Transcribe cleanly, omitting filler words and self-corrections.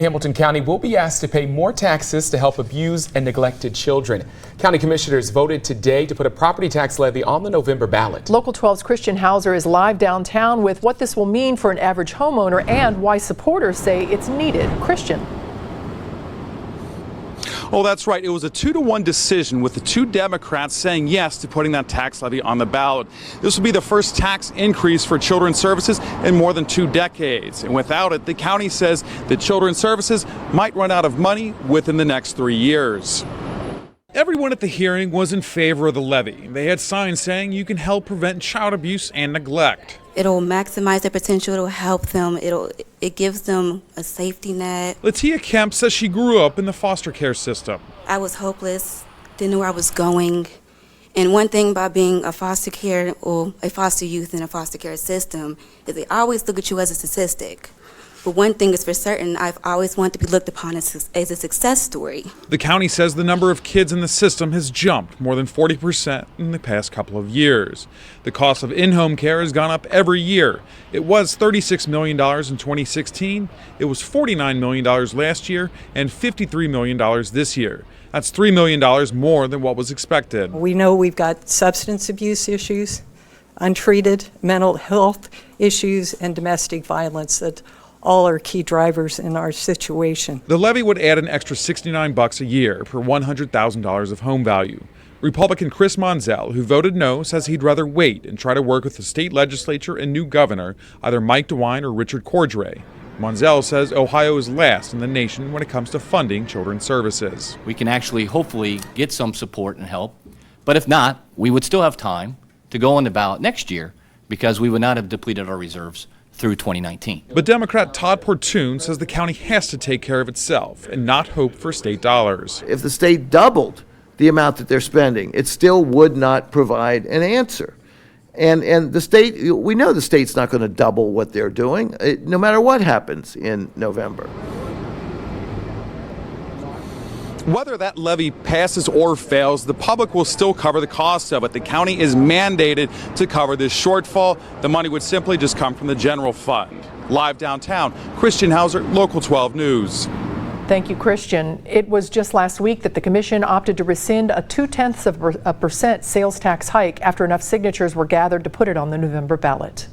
Hamilton County will be asked to pay more taxes to help abused and neglected children. County commissioners voted today to put a property tax levy on the November ballot. Local 12's Christian Hauser is live downtown with what this will mean for an average homeowner and why supporters say it's needed. Christian. Oh, that's right. It was a 2-to-1 decision with the two Democrats saying yes to putting that tax levy on the ballot. This will be the first tax increase for children's services in more than 2 decades. And without it, the county says that children's services might run out of money within the next 3 years. Everyone at the hearing was in favor of the levy. They had signs saying you can help prevent child abuse and neglect. It'll maximize their potential, it'll help them, it gives them a safety net. Latiya Kemp says she grew up in the foster care system. I was hopeless, didn't know where I was going. And one thing about being a foster care or a foster youth in a foster care system is they always look at you as a statistic. But one thing is for certain, I've always wanted to be looked upon as a success story. The county says the number of kids in the system has jumped more than 40% in the past couple of years. The cost of in-home care has gone up every year. It was $36 million in 2016, it was $49 million last year, and $53 million this year. That's $3 million more than what was expected. We know we've got substance abuse issues, untreated mental health issues, and domestic violence that all are key drivers in our situation. The levy would add an extra $69 a year per $100,000 of home value. Republican Chris Monzel, who voted no, says he'd rather wait and try to work with the state legislature and new governor, either Mike DeWine or Richard Cordray. Monzel says Ohio is last in the nation when it comes to funding children's services. We can actually hopefully get some support and help, but if not, we would still have time to go on the ballot next year because we would not have depleted our reserves through 2019. But Democrat Todd Portune says the county has to take care of itself and not hope for state dollars. If the state doubled the amount that they're spending, it still would not provide an answer. And the state, we know the state's not going to double what they're doing, no matter what happens in November. Whether that levy passes or fails, the public will still cover the cost of it. The county is mandated to cover this shortfall. The money would simply just come from the general fund. Live downtown, Christian Hauser, Local 12 News. Thank you, Christian. It was just last week that the commission opted to rescind a 0.2% sales tax hike after enough signatures were gathered to put it on the November ballot.